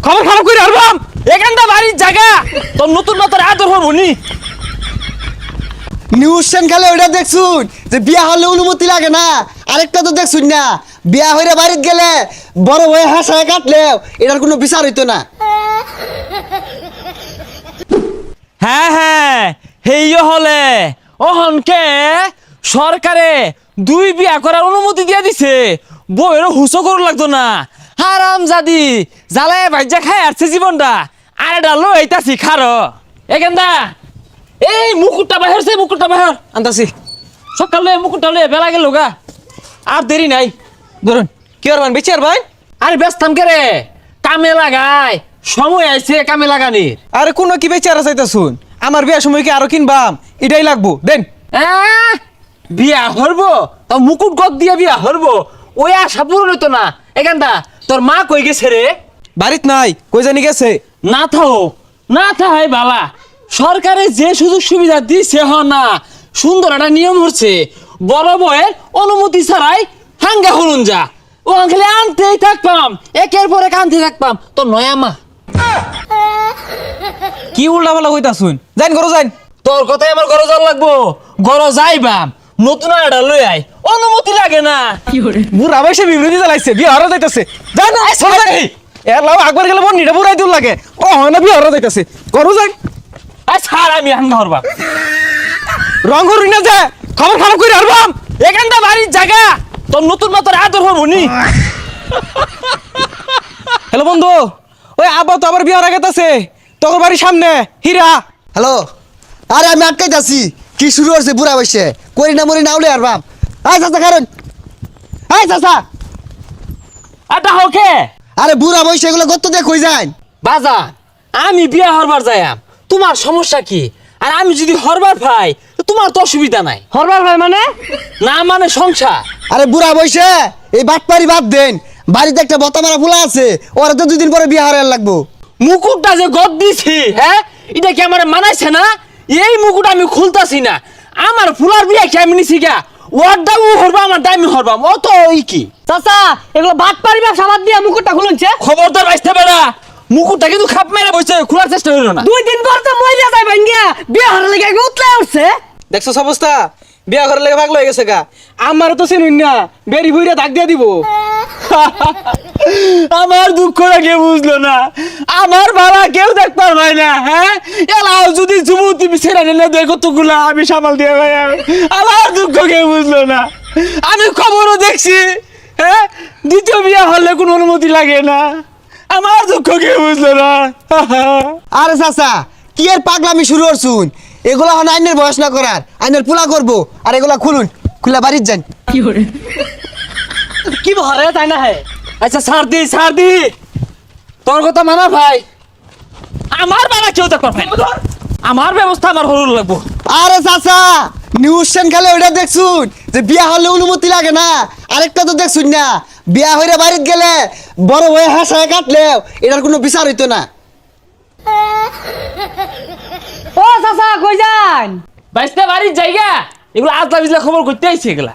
খবর খারাপ করে আরবাম এখানটা বাড়ির জায়গা তোর নতুন নতুন আদর হবো নি নিউজ চ্যানেলে ওইটা দেখছুন যে বিয়া হলে অনুমতি লাগে না আরেকটা তো দেখছুন না বিয়া হইরে বাড়িতে গেলে বড় হয়ে হাসায় কাটলেও এটার কোনো বিচার হইতো না। হ্যাঁ হ্যাঁ হেইও হলে অহনকে সরকারে 2 বিয়া করার অনুমতি দিয়ে দিছে বউয়েরও হুসো করু লাগতো না হারাম জাদি জ্বালায় ভাইজা খায় আসছে জীবনটা আরে ডালো এইতাছি খারো এখানটা এই মুকুটটা বাহিরছে মুকুটটা বাহির আনতাছি সকালে মুকুটটা লয়ে বেলা গেল গা আর দেরি নাই ধরুন কি আর বেঁচে আর ভাই আরে ব্যস্তাম কে রে কামে লাগাই সময় আইছে কামে লাগানির আরে কোনো কি বেঁচে আর চাইতা শুন আমার বিয়ার সময় কি আরো কিনবাম এটাই লাগবো দেন বিয়া হরবো তো মুকুট গদ দিয়ে বিয়া হরবো ওই আশা পূরণ হইতো না এখানটা তোর মা কই গেছে রে বাড়িত নাই কই জানি গেছে না থাও না থাই বাবা সরকারে যে সুযোগ সুবিধা দিছে হ না সুন্দর একটা নিয়ম হচ্ছে বড় বয়ের অনুমতি ছাড়াই হাঙ্গা হলুন যা ও খালি আনতেই থাকতাম একের পর এক আনতে থাকতাম তোর নয়া মা কি উল্টা পাল্টা কইতা শুন যাইন করো যাইন তোর কথাই আমার ঘরে যাওয়া লাগবো ঘরে যাইবাম নতুন একটা লই আই অনুমতি লাগে না বুড়া বয়সে বিবৃতি চালাইছে বিয়ে হারা যাইতাছে যাই না এর লাভ একবার গেলে মন নিটা বুড়াই দূর লাগে ও হয় না বিয়ে হারা যাইতাছে করো যাই আই ছাড় আমি হাঙ্গা হরবাম রং হরুই না যা খবর খারাপ করে হারবাম এখানটা বাড়ির জায়গা তোর নতুন নতুন আদর হবো নি হ্যালো বন্ধু ওই আব্বা তো আবার বিয়ে হারা গেতাছে তোর বাড়ির সামনে হীরা হ্যালো আরে আমি আটকাইতাছি কি শুরু হচ্ছে বুড়া বসে করি না মরি না উলে আর বাপ আয় চাচা কারণ আয় চাচা আটা হোকে আরে বুড়া বসে এগুলো কত দেখ হয়ে যায় বাজার আমি বিয়া হরবার যাইয়াম তোমার সমস্যা কি আর আমি যদি হরবার ভাই তোমার তো অসুবিধা নাই হরবার ভাই মানে না মানে সংসার আরে বুড়া বসে এই বাটপারি বাদ দেন বাড়িতে একটা বতা মারা ফুলা আছে ওরা তো 2 দিন পরে বিয়ে হারার লাগবো মুকুটটা যে গদ দিছি হ্যাঁ এটা কি আমার মানাইছে না এই মুকুট আমি খুলতাছি না আমার ফুলার বিয়া কি আমি নিছি গা ওর দাম হরবা আমার দামি হরবাম ও তো ওই কি চাচা এগুলো ভাত পারিবা সাবাদ দিয়ে মুকুটটা খুলছে খবরদার বাইসতে বেড়া মুকুটটা কিন্তু খাপ মেরে বসে খোলার চেষ্টা হইল না 2 দিন পর তো মইরা যাই ভাঙ্গিয়া বিয়ে হারা লাগে উতলে উঠছে দেখছো অবস্থা বিয়া ঘরের লেগে ভাগলো হয়ে গেছে গা আমার তো চিনুন না বেরি ভুইরা দাগ দিয়ে দিব আমার দুঃখটা কেউ বুঝলো না আমার বাবা কেউ দেখ পারবে না হ্যাঁ এলাও যদি যুবতী ছেড়ে নিলে দেখো তোগুলা আমি সামাল দিয়ে ভাই আমার দুঃখ কেউ বুঝলো না আমি খবরও দেখছি হ্যাঁ দ্বিতীয় বিয়ে হলে কোনো অনুমতি লাগে না আমার দুঃখ কেউ বুঝলো না আরে চাচা কি এর পাগলামি শুরু করছুন এগুলা হন আইনের বয়স না করার আইনের পুলা করবো আর এগুলা খুলুন খুলে বাড়ির যান কি ভরে তাই না হ্যাঁ আচ্ছা ছাড় দি তোর কথা মানা ভাই আমার বাবা কেউ দেখ পারবে না। আমার ব্যবস্থা আমার হরুন লাগবো আরে চাচা নিউজ চ্যানেলে ওইটা দেখছুন যে বিয়া হলে অনুমতি লাগে না আরেকটা তো দেখছুন না বিয়া হইরে বাড়িতে গেলে বড় হয়ে হাসায় কাটলেও এটার কোনো বিচার হইতো না। ও চাচা কই যান বাইসতে বাড়ির জায়গা এগুলো আজলা বিজলা খবর করতে আইছে এগুলা